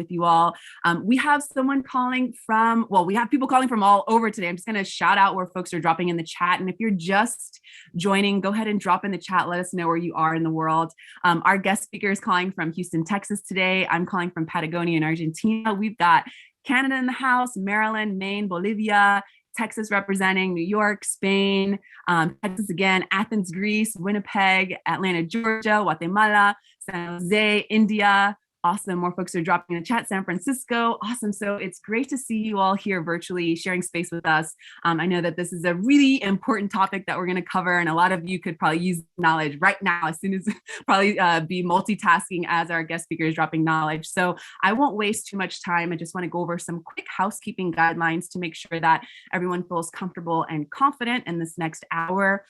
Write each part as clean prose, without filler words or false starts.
with you all. We have someone calling from, well, we have people calling from all over today. I'm just going to shout out where folks are dropping in the chat. And if you're just joining, go ahead and drop in the chat. Let us know where you are in the world. Our guest speaker is calling from Houston, Texas today. I'm calling from Patagonia in Argentina. We've got Canada in the house, Maryland, Maine, Bolivia, Texas representing, New York, Spain, Texas again, Athens, Greece, Winnipeg, Atlanta, Georgia, Guatemala, San Jose, India. Awesome. More folks are dropping in the chat. San Francisco. Awesome. So it's great to see you all here virtually sharing space with us. I know that this is a really important topic that we're going to cover, and a lot of you could probably use knowledge right now as soon as probably be multitasking as our guest speaker is dropping knowledge. So I won't waste too much time. I just want to go over some quick housekeeping guidelines to make sure that everyone feels comfortable and confident in this next hour.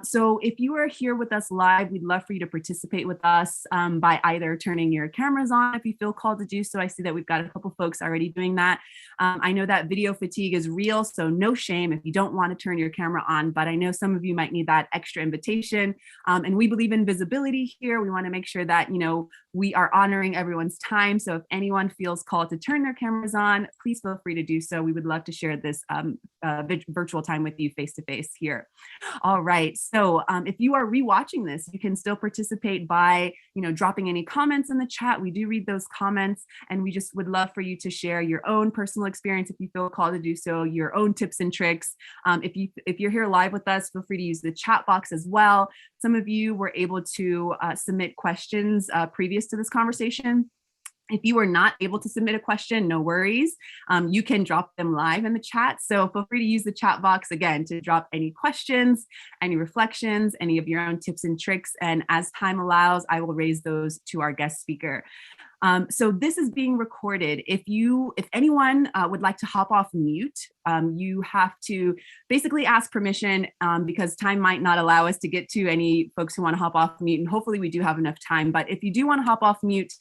So if you are here with us live, we'd love for you to participate with us by either turning your cameras on if you feel called to do so. I see that we've got a couple folks already doing that. I know that video fatigue is real, so no shame if you don't want to turn your camera on, but I know some of you might need that extra invitation. And we believe in visibility here. We want to make sure that, we are honoring everyone's time. So if anyone feels called to turn their cameras on, please feel free to do so. We would love to share this virtual time with you face to face here. All right. So if you are rewatching this, you can still participate by, dropping any comments in the chat. We do read those comments, and we just would love for you to share your own personal experience if you feel called to do so, your own tips and tricks. If you're here live with us, feel free to use the chat box as well. Some of you were able to submit questions previous to this conversation. If you were not able to submit a question, no worries. You can drop them live in the chat. So feel free to use the chat box again to drop any questions, any reflections, any of your own tips and tricks. And as time allows, I will raise those to our guest speaker. So this is being recorded. If anyone would like to hop off mute, you have to basically ask permission because time might not allow us to get to any folks who want to hop off mute, and hopefully we do have enough time. But if you do want to hop off mute,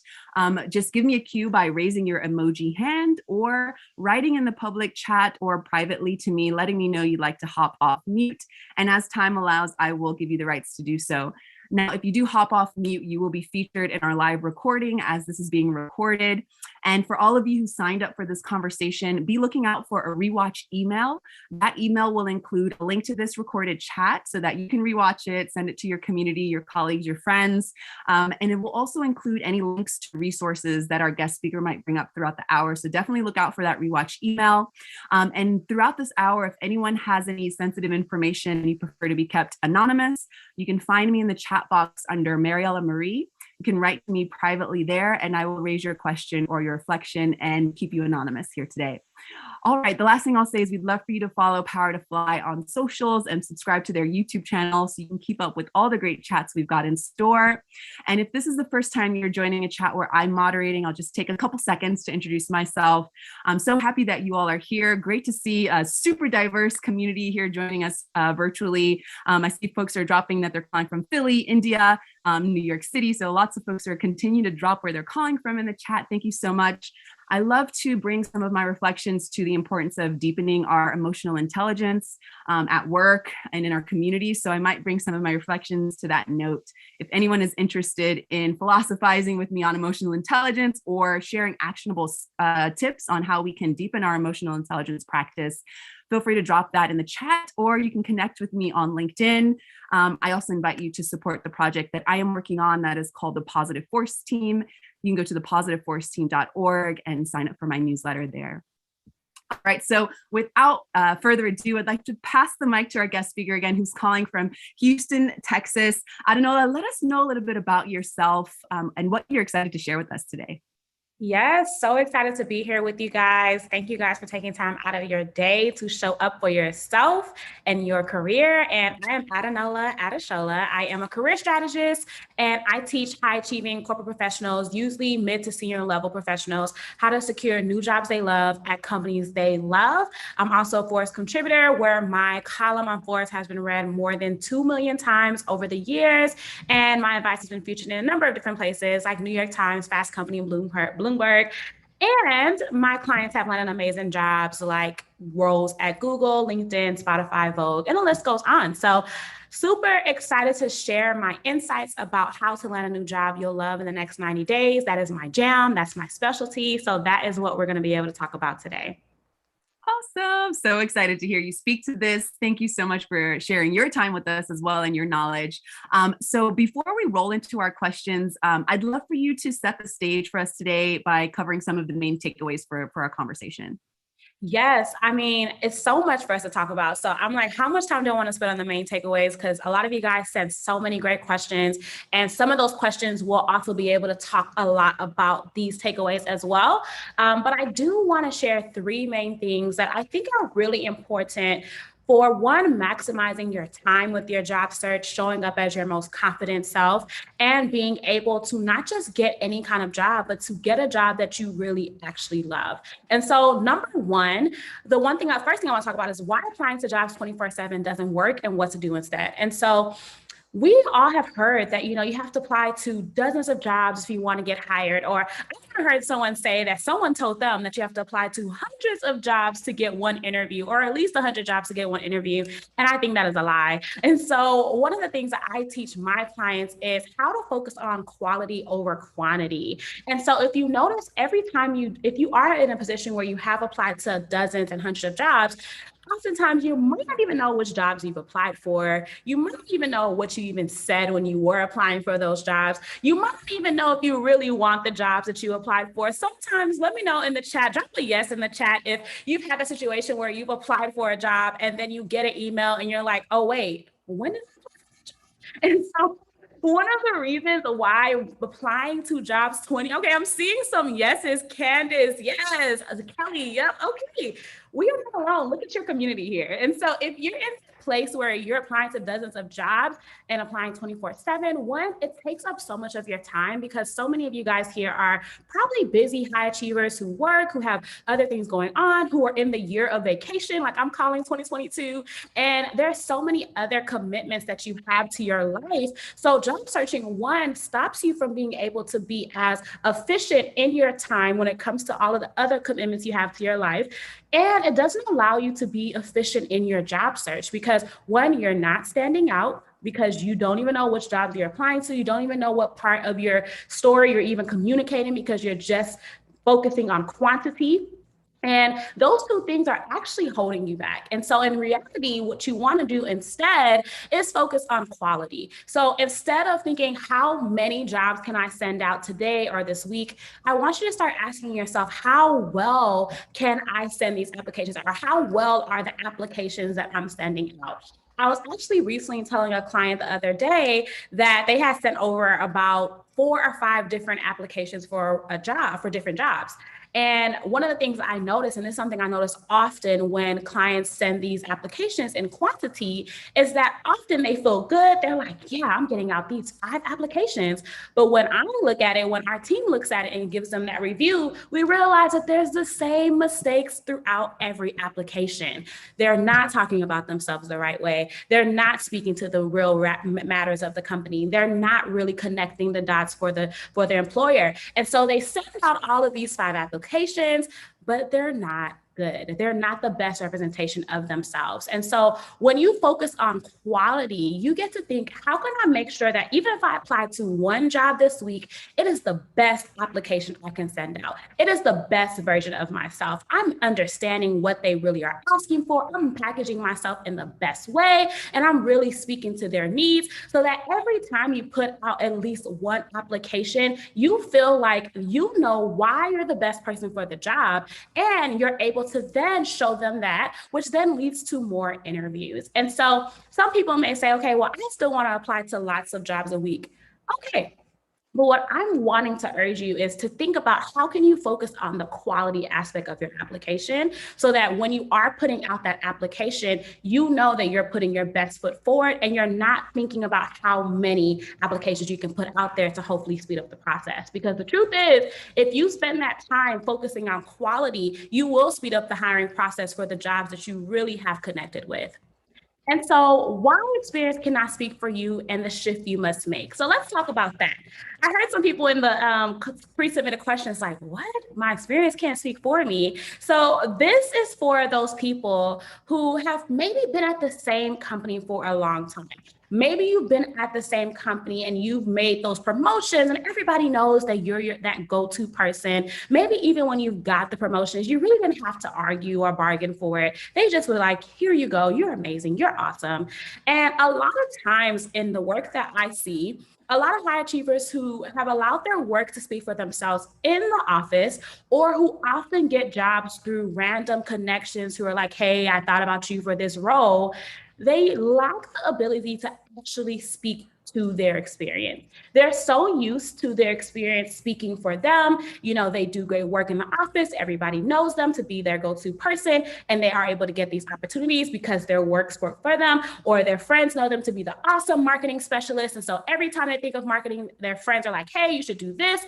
just give me a cue by raising your emoji hand or writing in the public chat or privately to me, letting me know you'd like to hop off mute. And as time allows, I will give you the rights to do so. Now, if you do hop off mute, you will be featured in our live recording as this is being recorded. And for all of you who signed up for this conversation, be looking out for a rewatch email. That email will include a link to this recorded chat so that you can rewatch it, send it to your community, your colleagues, your friends. And it will also include any links to resources that our guest speaker might bring up throughout the hour. So definitely look out for that rewatch email. And throughout this hour, if anyone has any sensitive information and you prefer to be kept anonymous, you can find me in the chat box under Mariella Marie. You can write to me privately there, and I will raise your question or your reflection and keep you anonymous here today. All right, the last thing I'll say is we'd love for you to follow Power to Fly on socials and subscribe to their YouTube channel so you can keep up with all the great chats we've got in store. And if this is the first time you're joining a chat where I'm moderating, I'll just take a couple seconds to introduce myself. I'm so happy that you all are here. Great to see a super diverse community here joining us virtually. I see folks are dropping that they're calling from Philly, India, New York City. So lots of folks are continuing to drop where they're calling from in the chat. Thank you so much. I love to bring some of my reflections to the importance of deepening our emotional intelligence at work and in our community. So I might bring some of my reflections to that note. If anyone is interested in philosophizing with me on emotional intelligence or sharing actionable tips on how we can deepen our emotional intelligence practice, feel free to drop that in the chat, or you can connect with me on LinkedIn. I also invite you to support the project that I am working on that is called the Positive Force Team. You can go to thepositiveforceteam.org and sign up for my newsletter there. All right, so without further ado, I'd like to pass the mic to our guest speaker again, who's calling from Houston, Texas. Adunola, let us know a little bit about yourself and what you're excited to share with us today. Yes, so excited to be here with you guys. Thank you guys for taking time out of your day to show up for yourself and your career. And I am Adunola Adeshola. I am a career strategist, and I teach high-achieving corporate professionals, usually mid to senior level professionals, how to secure new jobs they love at companies they love. I'm also a Forbes contributor, where my column on Forbes has been read more than 2 million times over the years. And my advice has been featured in a number of different places like New York Times, Fast Company, and Bloomberg. And my clients have landed amazing jobs like roles at Google, LinkedIn, Spotify, Vogue, and the list goes on. So super excited to share my insights about how to land a new job you'll love in the next 90 days. That is my jam. That's my specialty. So that is what we're going to be able to talk about today. Awesome. So excited to hear you speak to this. Thank you so much for sharing your time with us as well and your knowledge. So before we roll into our questions, I'd love for you to set the stage for us today by covering some of the main takeaways for our conversation. Yes, I mean, it's so much for us to talk about. So I'm like, how much time do I want to spend on the main takeaways? Because a lot of you guys sent so many great questions. And some of those questions will also be able to talk a lot about these takeaways as well. But I do want to share three main things that I think are really important for one, maximizing your time with your job search, showing up as your most confident self, and being able to not just get any kind of job, but to get a job that you really actually love. And so, number one, first thing I want to talk about is why applying to jobs 24/7 doesn't work and what to do instead. And so, we all have heard that, you have to apply to dozens of jobs if you want to get hired. Or I heard someone say that someone told them that you have to apply to hundreds of jobs to get one interview, or at least 100 jobs to get one interview. And I think that is a lie. And so one of the things that I teach my clients is how to focus on quality over quantity. And so if you notice, if you are in a position where you have applied to dozens and hundreds of jobs, oftentimes you might not even know which jobs you've applied for. You might not even know what you even said when you were applying for those jobs. You might not even know if you really want the jobs that you applied for. Sometimes let me know in the chat, drop a yes in the chat if you've had a situation where you've applied for a job and then you get an email and you're like, oh wait, when did I apply for that job? And so one of the reasons why applying to jobs okay, I'm seeing some yeses. Candace, yes. Kelly, yep, okay. We are not alone. Look at your community here. And so if you're in a place where you're applying to dozens of jobs and applying 24/7, one, it takes up so much of your time because so many of you guys here are probably busy high achievers who work, who have other things going on, who are in the year of vacation, like I'm calling 2022. And there's so many other commitments that you have to your life. So job searching, one, stops you from being able to be as efficient in your time when it comes to all of the other commitments you have to your life. And it doesn't allow you to be efficient in your job search because one, you're not standing out because you don't even know which jobs you're applying to. You don't even know what part of your story you're even communicating because you're just focusing on quantity. And those two things are actually holding you back. And so in reality, what you want to do instead is focus on quality. So instead of thinking, how many jobs can I send out today or this week? I want you to start asking yourself, how well can I send these applications or how well are the applications that I'm sending out? I was actually recently telling a client the other day that they had sent over about 4 or 5 different applications for a job, for different jobs. And one of the things I notice, and it's something I notice often when clients send these applications in quantity, is that often they feel good. They're like, yeah, I'm getting out these 5 applications. But when I look at it, when our team looks at it and gives them that review, we realize that there's the same mistakes throughout every application. They're not talking about themselves the right way. They're not speaking to the real matters of the company. They're not really connecting the dots for their employer. And so they send out all of these 5 applications, but they're not good. They're not the best representation of themselves. And so when you focus on quality, you get to think, how can I make sure that even if I apply to one job this week, it is the best application I can send out. It is the best version of myself. I'm understanding what they really are asking for. I'm packaging myself in the best way, and I'm really speaking to their needs so that every time you put out at least one application, you feel like you know why you're the best person for the job, and you're able to then show them that, which then leads to more interviews. And so some people may say, okay, well, I still want to apply to lots of jobs a week. Okay. But what I'm wanting to urge you is to think about how can you focus on the quality aspect of your application so that when you are putting out that application, you know that you're putting your best foot forward and you're not thinking about how many applications you can put out there to hopefully speed up the process. Because the truth is, if you spend that time focusing on quality, you will speed up the hiring process for the jobs that you really have connected with. And so, why experience cannot speak for you and the shift you must make. So, let's talk about that. I heard some people in the pre submitted questions like, what? My experience can't speak for me. So, this is for those people who have maybe been at the same company for a long time. Maybe you've been at the same company and you've made those promotions, and everybody knows that you're that go to person. Maybe even when you've got the promotions, you really didn't have to argue or bargain for it. They just were like, here you go. You're amazing. You're awesome. And a lot of times in the work that I see, a lot of high achievers who have allowed their work to speak for themselves in the office, or who often get jobs through random connections who are like, hey, I thought about you for this role. They lack the ability to actually speak to their experience. They're so used to their experience speaking for them. You know, they do great work in the office. Everybody knows them to be their go-to person, and they are able to get these opportunities because their works work for them, or their friends know them to be the awesome marketing specialist. And so every time they think of marketing, their friends are like, hey, you should do this.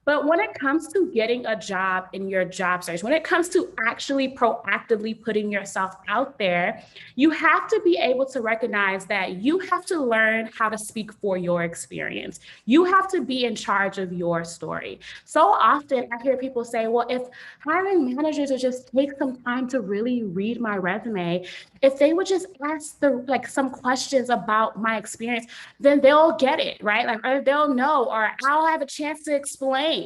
But when it comes to getting a job in your job search, when it comes to actually proactively putting yourself out there, you have to be able to recognize that you have to learn how to speak for your experience. You have to be in charge of your story. So often I hear people say, well, if hiring managers would just take some time to really read my resume, if they would just ask some questions about my experience, then they'll get it, right? Like, or they'll know, or I'll have a chance to explain.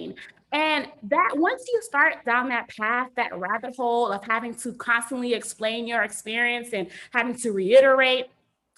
And that once you start down that path, that rabbit hole of having to constantly explain your experience and having to reiterate,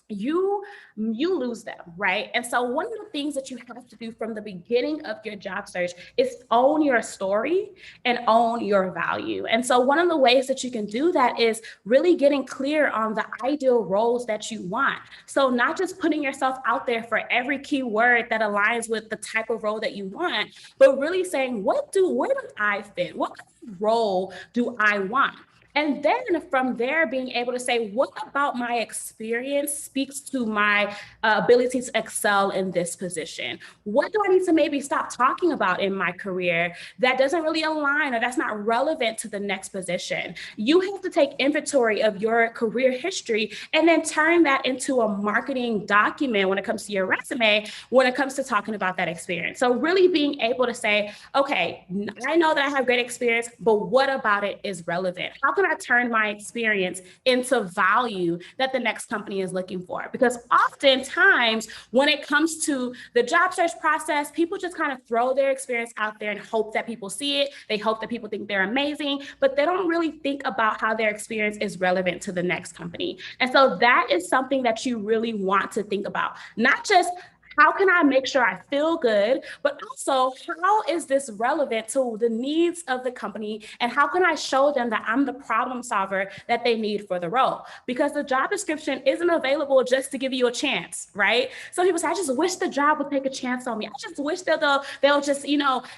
you lose them, right? And so one of the things that you have to do from the beginning of your job search is own your story and own your value. And so one of the ways that you can do that is really getting clear on the ideal roles that you want. So not just putting yourself out there for every keyword that aligns with the type of role that you want, but really saying, where do I fit? What role do I want? And then from there, being able to say, what about my experience speaks to my ability to excel in this position? What do I need to maybe stop talking about in my career that doesn't really align or that's not relevant to the next position? You have to take inventory of your career history and then turn that into a marketing document when it comes to your resume, when it comes to talking about that experience. So really being able to say, okay, I know that I have great experience, but what about it is relevant? How can I turn my experience into value that the next company is looking for? Because oftentimes when it comes to the job search process, people just kind of throw their experience out there and hope that people see it. They hope that people think they're amazing, but they don't really think about how their experience is relevant to the next company. And so that is something that you really want to think about. Not just how can I make sure I feel good, but also how is this relevant to the needs of the company, and how can I show them that I'm the problem solver that they need for the role? Because the job description isn't available just to give you a chance, right? Some people say, I just wish the job would take a chance on me. I just wish that they'll just,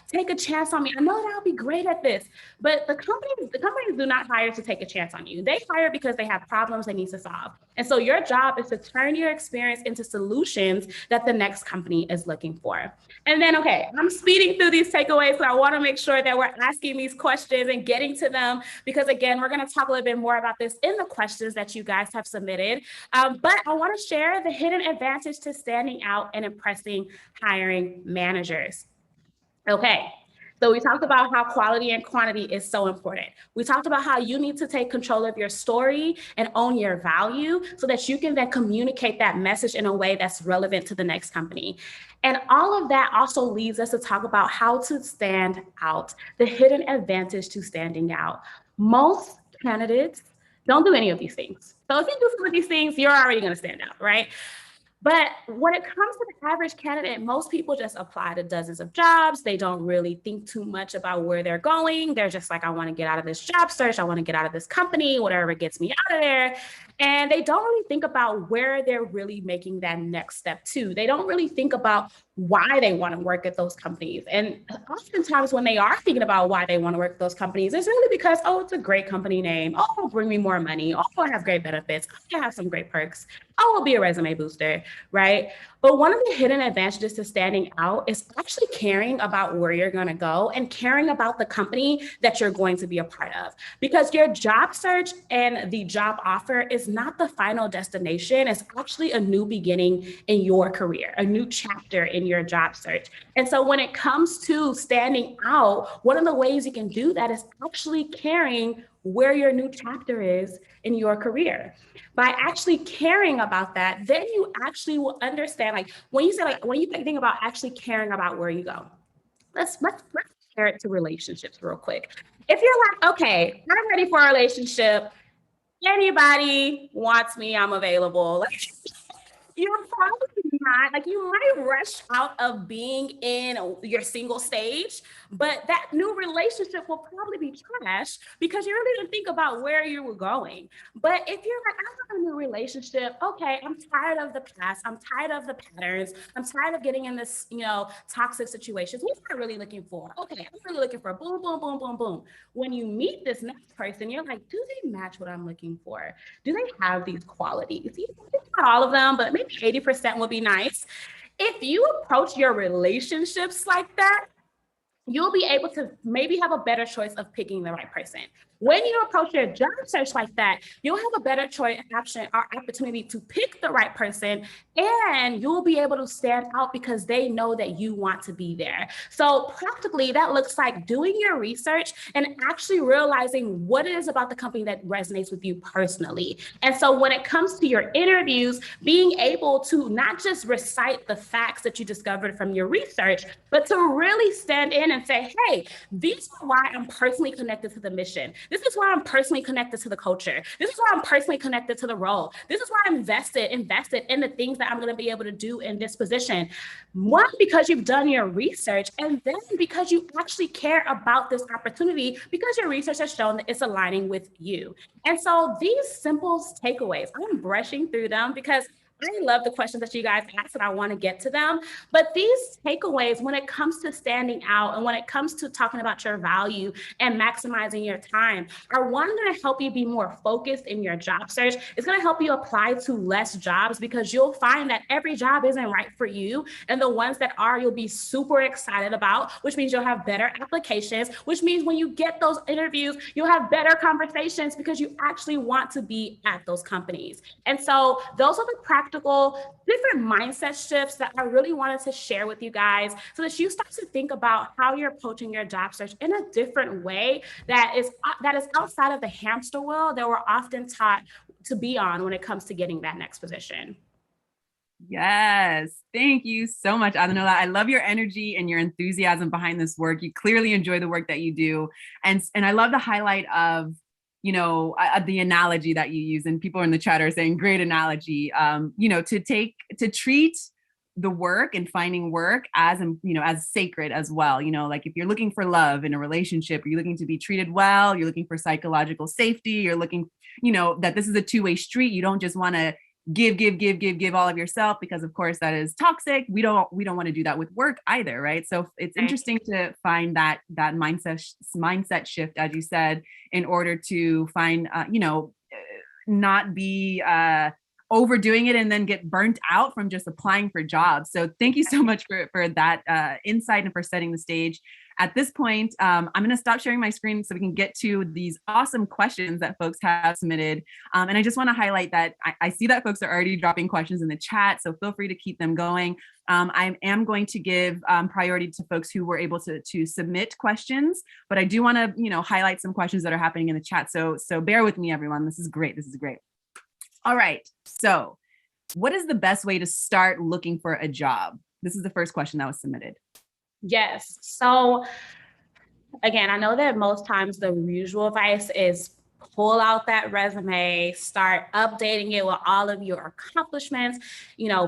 take a chance on me. I know that I'll be great at this. But the companies do not hire to take a chance on you. They hire because they have problems they need to solve. And so your job is to turn your experience into solutions that the next company is looking for. And then, okay, I'm speeding through these takeaways, so I want to make sure that we're asking these questions and getting to them, because again, we're going to talk a little bit more about this in the questions that you guys have submitted. But I want to share the hidden advantage to standing out and impressing hiring managers. Okay. So we talked about how quality and quantity is so important. We talked about how you need to take control of your story and own your value so that you can then communicate that message in a way that's relevant to the next company. And all of that also leads us to talk about how to stand out, the hidden advantage to standing out. Most candidates don't do any of these things. So if you do some of these things, you're already going to stand out, right? But when it comes to the average candidate, most people just apply to dozens of jobs. They don't really think too much about where they're going. They're just like, I want to get out of this job search. I want to get out of this company, whatever gets me out of there. And they don't really think about where they're really making that next step to. They don't really think about why they want to work at those companies. And oftentimes when they are thinking about why they want to work at those companies, it's really because, oh, it's a great company name. Oh, it'll bring me more money. Oh, it has great benefits. Oh, it has some great perks. Oh, it'll be a resume booster, right? But one of the hidden advantages to standing out is actually caring about where you're going to go and caring about the company that you're going to be a part of. Because your job search and the job offer is not the final destination. It's actually a new beginning in your career, a new chapter in your job search. And so when it comes to standing out, one of the ways you can do that is actually caring where your new chapter is in your career. By actually caring about that, then you actually will understand, like when you say, like when you think about actually caring about where you go, let's compare it to relationships real quick. If you're like, okay, I'm ready for a relationship, anybody wants me, I'm available. Like, you're probably not, like, you might rush out of being in your single stage, but that new relationship will probably be trash because you really didn't think about where you were going. But if you're like, I want a new relationship, okay, I'm tired of the past, I'm tired of the patterns, I'm tired of getting in this, toxic situations. What am I really looking for? Okay, I'm really looking for boom, boom, boom, boom, boom. When you meet this next person, you're like, do they match what I'm looking for? Do they have these qualities? Not all of them, but maybe 80% would be nice. If you approach your relationships like that, you'll be able to maybe have a better choice of picking the right person. When you approach your job search like that, you'll have a better choice, option, or opportunity to pick the right person, and you'll be able to stand out because they know that you want to be there. So practically, that looks like doing your research and actually realizing what it is about the company that resonates with you personally. And so when it comes to your interviews, being able to not just recite the facts that you discovered from your research, but to really stand in and say, hey, these are why I'm personally connected to the mission. This is why I'm personally connected to the culture. This is why I'm personally connected to the role. This is why I'm invested in the things that I'm going to be able to do in this position. One, because you've done your research, and then because you actually care about this opportunity because your research has shown that it's aligning with you. And so these simple takeaways, I'm brushing through them because I love the questions that you guys asked and I want to get to them. But these takeaways, when it comes to standing out and when it comes to talking about your value and maximizing your time, are one, going to help you be more focused in your job search. It's going to help you apply to less jobs because you'll find that every job isn't right for you. And the ones that are, you'll be super excited about, which means you'll have better applications, which means when you get those interviews, you'll have better conversations because you actually want to be at those companies. And so those are the practical different mindset shifts that I really wanted to share with you guys so that you start to think about how you're approaching your job search in a different way that is outside of the hamster wheel that we're often taught to be on when it comes to getting that next position. Yes. Thank you so much, Adunola. I love your energy and your enthusiasm behind this work. You clearly enjoy the work that you do. And I love the highlight of the analogy that you use, and people in the chat are saying great analogy, to treat the work and finding work as, as sacred as well. Like if you're looking for love in a relationship, you're looking to be treated well, you're looking for psychological safety, you're looking, that this is a two-way street. You don't just want to give all of yourself because of course that is toxic. We don't want to do that with work either. Right. So it's interesting to find that mindset shift, as you said, in order to find, not be, overdoing it and then get burnt out from just applying for jobs. So thank you so much for that insight and for setting the stage. At this point, I'm going to stop sharing my screen so we can get to these awesome questions that folks have submitted. And I just want to highlight that I see that folks are already dropping questions in the chat, so feel free to keep them going. I am going to give priority to folks who were able to submit questions, but I do want to, highlight some questions that are happening in the chat. So bear with me, everyone. This is great. All right. So what is the best way to start looking for a job? This is the first question that was submitted. Yes. So again, I know that most times the usual advice is pull out that resume, start updating it with all of your accomplishments.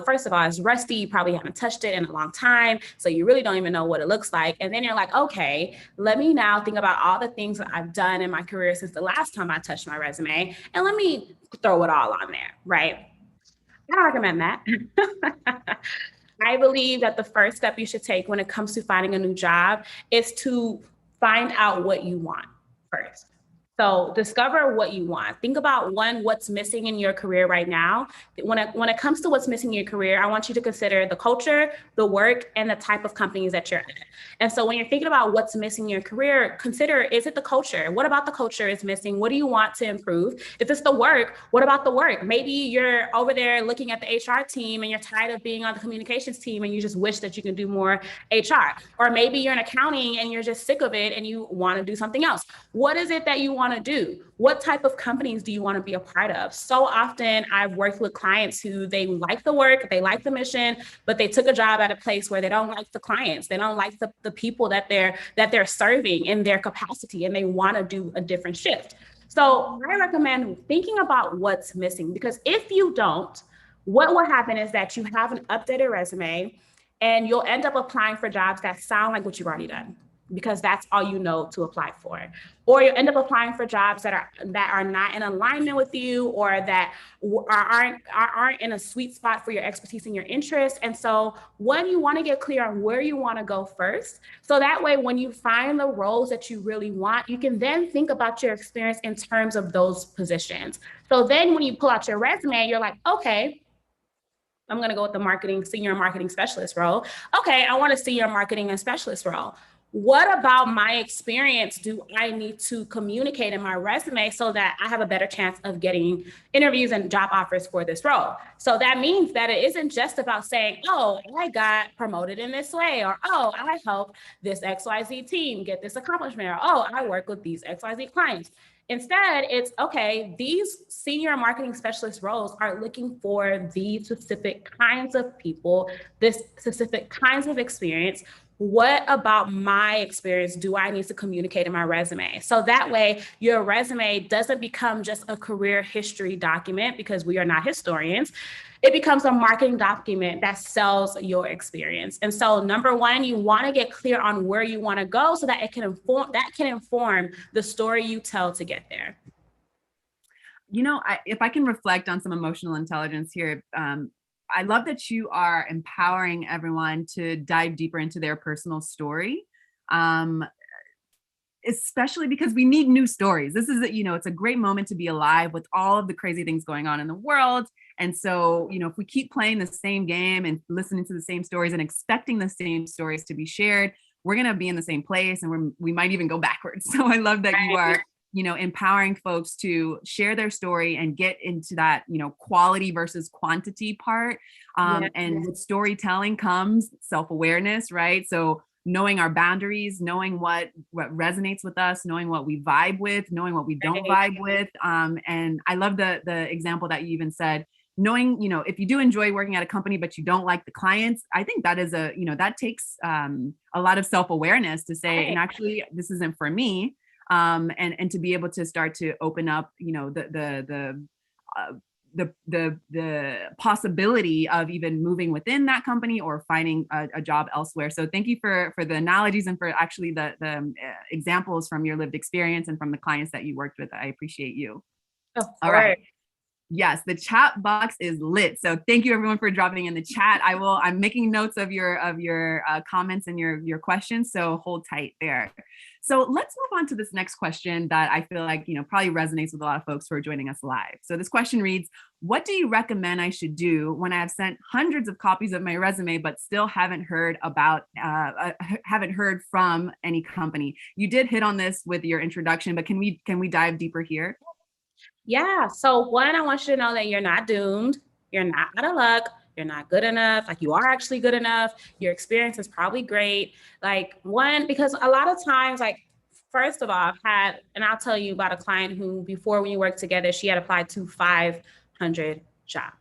First of all, it's rusty. You probably haven't touched it in a long time. So you really don't even know what it looks like. And then you're like, okay, let me now think about all the things that I've done in my career since the last time I touched my resume. And let me throw it all on there, right? I don't recommend that. I believe that the first step you should take when it comes to finding a new job is to find out what you want first. So discover what you want. Think about what's missing in your career right now. When it comes to what's missing in your career, I want you to consider the culture, the work, and the type of companies that you're in. And so when you're thinking about what's missing in your career, consider, is it the culture? What about the culture is missing? What do you want to improve? If it's the work, what about the work? Maybe you're over there looking at the HR team and you're tired of being on the communications team and you just wish that you can do more HR. Or maybe you're in accounting and you're just sick of it and you want to do something else. What is it that you want to do? What type of companies do you want to be a part of? So often I've worked with clients who they like the work, they like the mission, but they took a job at a place where they don't like the clients, they don't like the people that they're serving in their capacity, and they want to do a different shift. So I recommend thinking about what's missing, because if you don't, what will happen is that you have an updated resume and you'll end up applying for jobs that sound like what you've already done, because that's all you know to apply for. Or you end up applying for jobs that are not in alignment with you, or that aren't in a sweet spot for your expertise and your interests. And so you want to get clear on where you want to go first. So that way, when you find the roles that you really want, you can then think about your experience in terms of those positions. So then when you pull out your resume, you're like, okay, I'm going to go with the senior marketing specialist role. Okay, I want a senior marketing and specialist role. What about my experience do I need to communicate in my resume so that I have a better chance of getting interviews and job offers for this role? So that means that it isn't just about saying, oh, I got promoted in this way, or, oh, I helped this XYZ team get this accomplishment, or, oh, I work with these XYZ clients. Instead, it's, okay, these senior marketing specialist roles are looking for these specific kinds of people, this specific kinds of experience. What about my experience do I need to communicate in my resume? So that way your resume doesn't become just a career history document, because we are not historians. It becomes a marketing document that sells your experience. And so number one, you want to get clear on where you want to go so that it can inform the story you tell to get there. You know, if I can reflect on some emotional intelligence here, I love that you are empowering everyone to dive deeper into their personal story, especially because we need new stories. This is, it's a great moment to be alive with all of the crazy things going on in the world. And so, if we keep playing the same game and listening to the same stories and expecting the same stories to be shared, we're going to be in the same place, and we might even go backwards. So I love that you are empowering folks to share their story and get into that, quality versus quantity part. And with storytelling comes self-awareness, right? So knowing our boundaries, knowing what resonates with us, knowing what we vibe with, knowing what we don't vibe with. And I love the example that you even said, knowing, if you do enjoy working at a company, but you don't like the clients, I think that is that takes a lot of self-awareness to say, and actually, this isn't for me. And to be able to start to open up, the possibility of even moving within that company or finding a job elsewhere. So thank you for the analogies and for actually the examples from your lived experience and from the clients that you worked with. I appreciate you. All right. Yes, the chat box is lit. So thank you everyone for dropping in the chat. I'm making notes of your comments and your questions. So hold tight there. So let's move on to this next question that I feel like, probably resonates with a lot of folks who are joining us live. So this question reads, what do you recommend I should do when I have sent hundreds of copies of my resume, but still haven't heard from any company? You did hit on this with your introduction, but can we dive deeper here? Yeah. So one, I want you to know that you're not doomed. You're not out of luck. You're not good enough. Like, you are actually good enough. Your experience is probably great. Because a lot of times, first of all, and I'll tell you about a client who, before we worked together, she had applied to 500 jobs.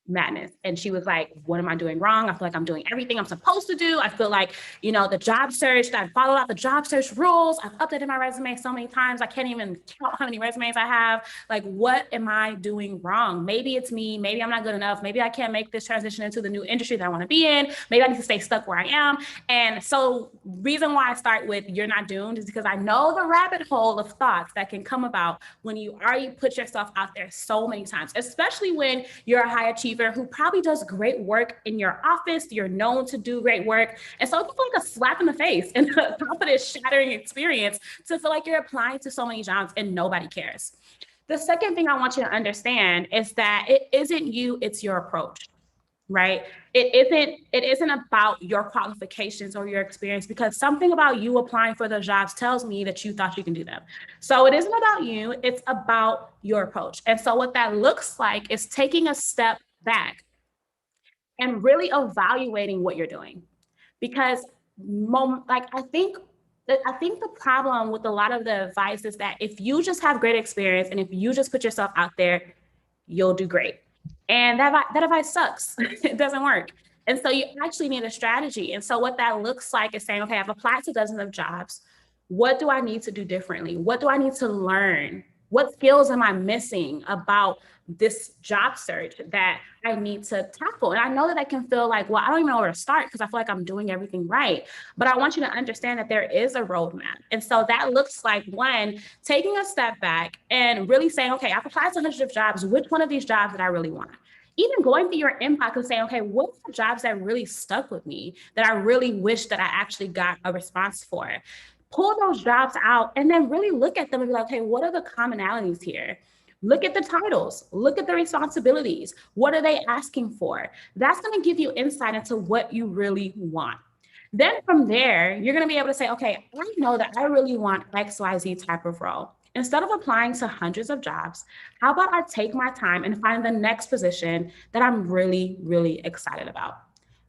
Madness. And she was like, what am I doing wrong? I feel like I'm doing everything I'm supposed to do. I feel like, the job search, that I followed out the job search rules. I've updated my resume so many times. I can't even count how many resumes I have. Like, what am I doing wrong? Maybe it's me. Maybe I'm not good enough. Maybe I can't make this transition into the new industry that I want to be in. Maybe I need to stay stuck where I am. And so reason why I start with you're not doomed is because I know the rabbit hole of thoughts that can come about when you already put yourself out there so many times, especially when you're a high achiever overachiever who probably does great work in your office. You're known to do great work. And so it's like a slap in the face and a confidence shattering experience to feel like you're applying to so many jobs and nobody cares. The second thing I want you to understand is that it isn't you, it's your approach. Right? It isn't about your qualifications or your experience, because something about you applying for those jobs tells me that you thought you can do them. So it isn't about you, it's about your approach. And so what that looks like is taking a step back and really evaluating what you're doing. Because I think the problem with a lot of the advice is that if you just have great experience and if you just put yourself out there, you'll do great. And that advice sucks. It doesn't work. And so you actually need a strategy. And so what that looks like is saying, okay, I've applied to dozens of jobs. What do I need to do differently? What do I need to learn? What skills am I missing about this job search that I need to tackle? And I know that can feel like, well, I don't even know where to start because I feel like I'm doing everything right. But I want you to understand that there is a roadmap. And so that looks like, one, taking a step back and really saying, okay, I've applied to hundreds of jobs. Which one of these jobs that I really want? Even going through your inbox and saying, okay, what are the jobs that really stuck with me that I really wish that I actually got a response for? Pull those jobs out and then really look at them and be like, okay, what are the commonalities here? Look at the titles, look at the responsibilities. What are they asking for? That's going to give you insight into what you really want. Then from there, you're going to be able to say, okay, I know that I really want XYZ type of role. Instead of applying to hundreds of jobs, how about I take my time and find the next position that I'm really, really excited about?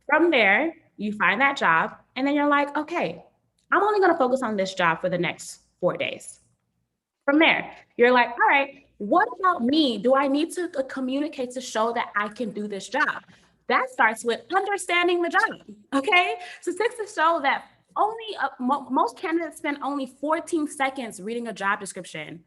From there, you find that job and then you're like, okay, I'm only going to focus on this job for the next 4 days. From there, you're like, all right, what about me do I need to communicate to show that I can do this job? That starts with understanding the job, okay? So to show that most candidates spend only 14 seconds reading a job description.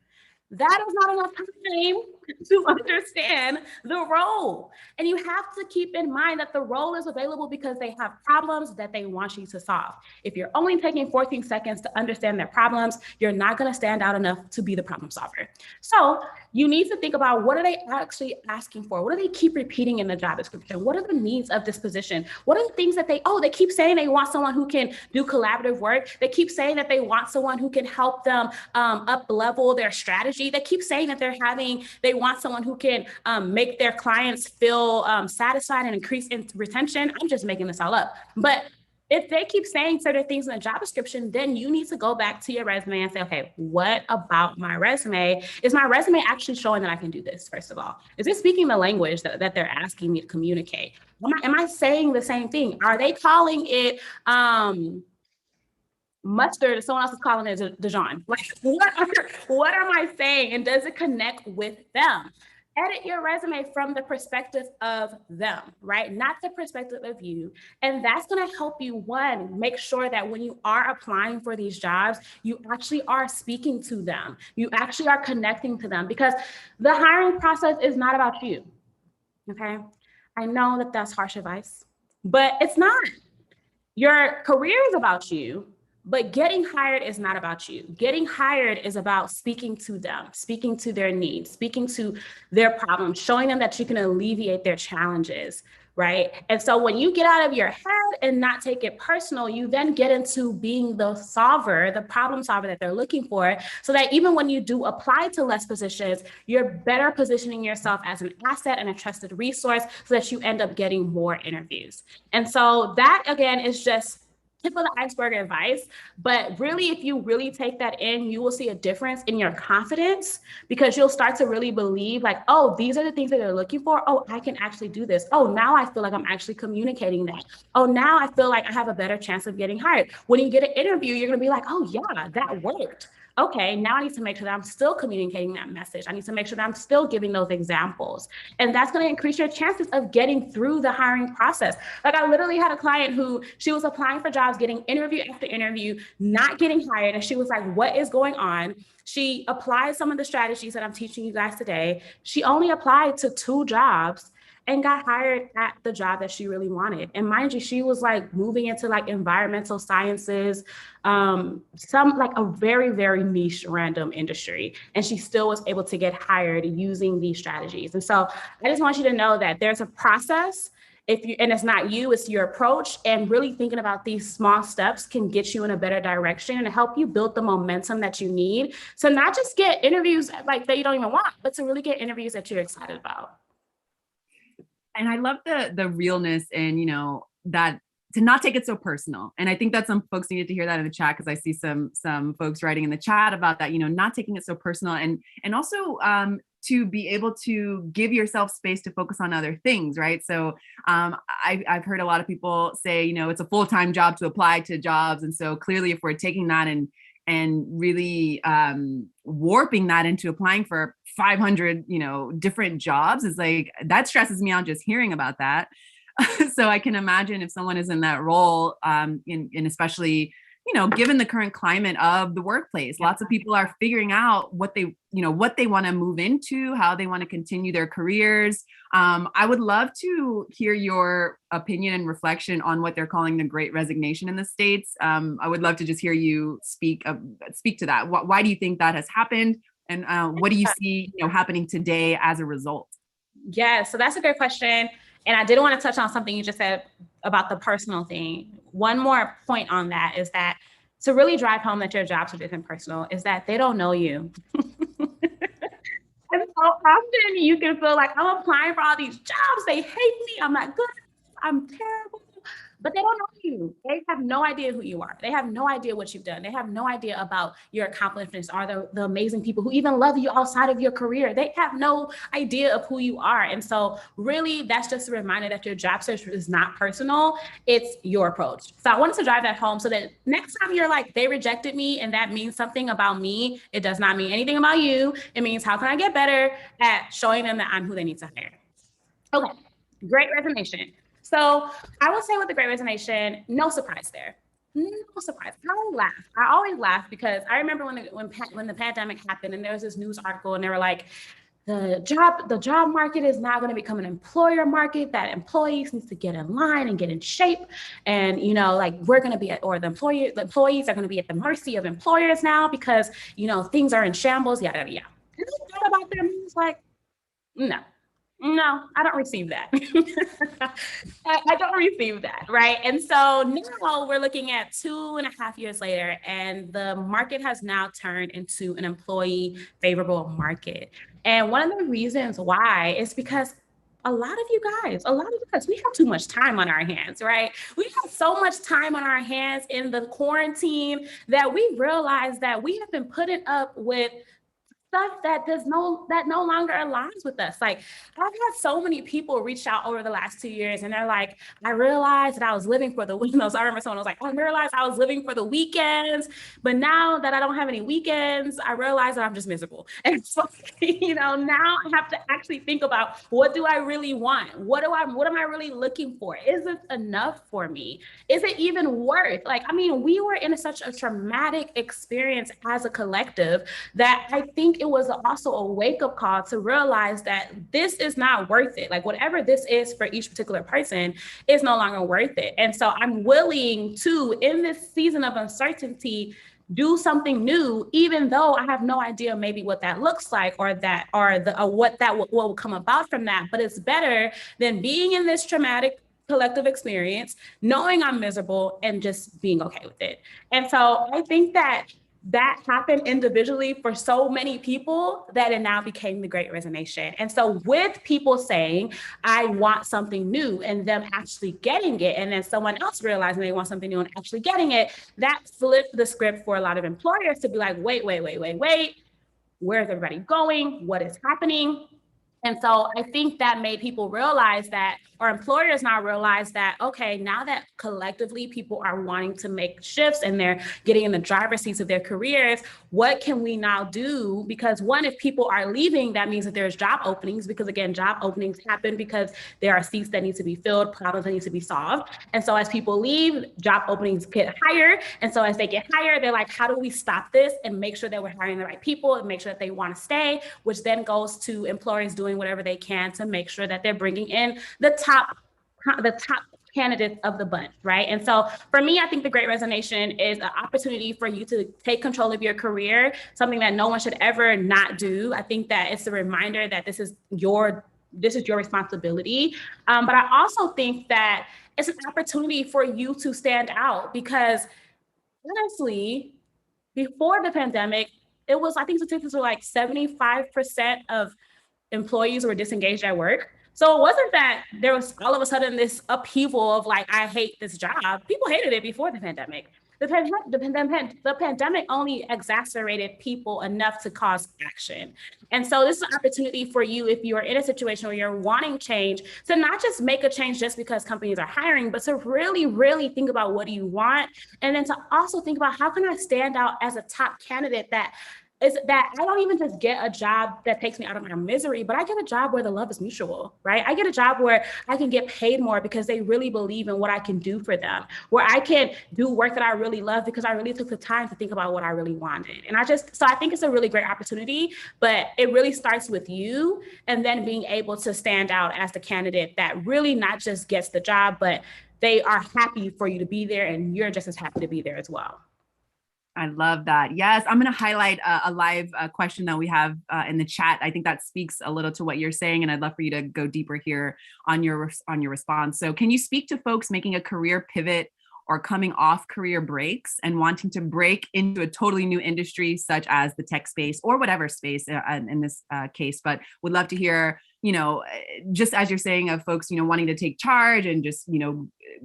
That is not enough time to understand the role. And you have to keep in mind that the role is available because they have problems that they want you to solve. If you're only taking 14 seconds to understand their problems, you're not going to stand out enough to be the problem solver. So you need to think about, what are they actually asking for? What do they keep repeating in the job description? What are the needs of this position? What are the things that they keep saying they want someone who can do collaborative work. They keep saying that they want someone who can help them up level their strategy. They keep saying that they want someone who can make their clients feel satisfied and increase in retention. I'm just making this all up. But if they keep saying certain things in the job description, then you need to go back to your resume and say, okay, what about my resume? Is my resume actually showing that I can do this, first of all? Is it speaking the language that they're asking me to communicate? Am I saying the same thing? Are they calling it mustard? Someone else is calling it Dijon. Like, what am I saying? And does it connect with them? Edit your resume from the perspective of them, right? Not the perspective of you. And that's going to help you, one, make sure that when you are applying for these jobs, you actually are speaking to them. You actually are connecting to them, because the hiring process is not about you. Okay. I know that that's harsh advice, but it's not. Your career is about you. But getting hired is not about you. Getting hired is about speaking to them, speaking to their needs, speaking to their problems, showing them that you can alleviate their challenges, right? And so when you get out of your head and not take it personal, you then get into being the solver, the problem solver that they're looking for, so that even when you do apply to less positions, you're better positioning yourself as an asset and a trusted resource so that you end up getting more interviews. And so that, again, is just tip of the iceberg advice. But really, if you really take that in, you will see a difference in your confidence, because you'll start to really believe like, oh, these are the things that they're looking for. Oh, I can actually do this. Oh, now I feel like I'm actually communicating that. Oh, now I feel like I have a better chance of getting hired. When you get an interview, you're going to be like, oh yeah, that worked. Okay, now I need to make sure that I'm still communicating that message. I need to make sure that I'm still giving those examples. And that's going to increase your chances of getting through the hiring process. Like, I literally had a client who, she was applying for jobs, getting interview after interview, not getting hired. And she was like, what is going on? She applied some of the strategies that I'm teaching you guys today. She only applied to 2 jobs. and got hired at the job that she really wanted. And mind you, she was like moving into like environmental sciences, some like a very, very niche random industry. And she still was able to get hired using these strategies. And so I just want you to know that there's a process. If you, and it's not you, it's your approach, and really thinking about these small steps can get you in a better direction and help you build the momentum that you need. So not just get interviews like that you don't even want, but to really get interviews that you're excited about. And I love the realness and, you know, that to not take it so personal. And I think that some folks needed to hear that in the chat, because I see some folks writing in the chat about that, you know, not taking it so personal, and also to be able to give yourself space to focus on other things, right? So I've heard a lot of people say, you know, it's a full-time job to apply to jobs. And so clearly if we're taking that and really warping that into applying for 500, you know, different jobs, is like, that stresses me out just hearing about that. So I can imagine if someone is in that role, in especially, you know, given the current climate of the workplace, lots of people are figuring out what they, you know, what they want to move into, how they want to continue their careers. I would love to hear your opinion and reflection on what they're calling the Great Resignation in the States. I would love to just hear you speak to that. Why do you think that has happened? And what do you see, you know, happening today as a result? Yeah, so that's a great question. And I did want to touch on something you just said about the personal thing. One more point on that is that to really drive home that your job search isn't personal is that they don't know you. And so often you can feel like, I'm applying for all these jobs. They hate me. I'm not good. I'm terrible. But they don't know you. They have no idea who you are. They have no idea what you've done. They have no idea about your accomplishments or the amazing people who even love you outside of your career. They have no idea of who you are. And so really, that's just a reminder that your job search is not personal. It's your approach. So I wanted to drive that home so that next time you're like, they rejected me and that means something about me, it does not mean anything about you. It means, how can I get better at showing them that I'm who they need to hire? Okay, Great Resignation. So I will say with the Great Resignation, no surprise there. No surprise. I always laugh because I remember when the pandemic happened and there was this news article and they were like, the job market is now going to become an employer market, that employees need to get in line and get in shape. And, you know, like we're going to be the employees are going to be at the mercy of employers now because, you know, things are in shambles, yada, yada, yada. And I thought about them and I was like, no, I don't receive that. I don't receive that, right? And so now we're looking at 2.5 years later, and the market has now turned into an employee favorable market. And one of the reasons why is because a lot of us, we have too much time on our hands, right? We have so much time on our hands in the quarantine that we realize that we have been putting up with stuff that no longer aligns with us. Like I've had so many people reach out over the last 2 years and they're like, I realized that I was living for the weekends. I remember someone was like, I realized I was living for the weekends, but now that I don't have any weekends, I realize that I'm just miserable. And so, you know, now I have to actually think about, what do I really want? What am I really looking for? Is it enough for me? Is it even worth? Like, I mean, we were in such a traumatic experience as a collective that I think it was also a wake-up call to realize that this is not worth it. Like whatever this is for each particular person is no longer worth it. And so I'm willing to, in this season of uncertainty, do something new, even though I have no idea maybe what that looks like or what will come about from that. But it's better than being in this traumatic collective experience, knowing I'm miserable and just being okay with it. And so I think that happened individually for so many people that it now became the Great Resignation. And so with people saying, I want something new, and them actually getting it, and then someone else realizing they want something new and actually getting it, that flipped the script for a lot of employers to be like, wait, where's everybody going? What is happening? And so I think that made people realize that, or employers now realize that, okay, now that collectively people are wanting to make shifts and they're getting in the driver's seats of their careers, what can we now do? Because one, if people are leaving, that means that there's job openings, because again, job openings happen because there are seats that need to be filled, problems that need to be solved. And so as people leave, job openings get higher. And so as they get higher, they're like, how do we stop this and make sure that we're hiring the right people and make sure that they want to stay, which then goes to employers doing doing whatever they can to make sure that they're bringing in the top candidates of the bunch, right? And so for me, I think the Great Resignation is an opportunity for you to take control of your career, something that no one should ever not do. I think that it's a reminder that this is your responsibility. But I also think that it's an opportunity for you to stand out, because honestly, before the pandemic, it was, I think statistics were like 75% of employees were disengaged at work. So it wasn't that there was all of a sudden this upheaval of like, I hate this job. People hated it before the pandemic. The pandemic only exacerbated people enough to cause action. And so this is an opportunity for you, if you are in a situation where you're wanting change, to not just make a change just because companies are hiring, but to really, really think about what do you want. And then to also think about, how can I stand out as a top candidate that is that I don't even just get a job that takes me out of my misery, but I get a job where the love is mutual, right? I get a job where I can get paid more because they really believe in what I can do for them, where I can do work that I really love because I really took the time to think about what I really wanted. And so I think it's a really great opportunity, but it really starts with you, and then being able to stand out as the candidate that really not just gets the job, but they are happy for you to be there, and you're just as happy to be there as well. I love that. Yes, I'm going to highlight a live question that we have in the chat. I think that speaks a little to what you're saying, and I'd love for you to go deeper here on your response. So, can you speak to folks making a career pivot or coming off career breaks and wanting to break into a totally new industry, such as the tech space or whatever space in this case? But would love to hear, just as you're saying, of folks, wanting to take charge and just,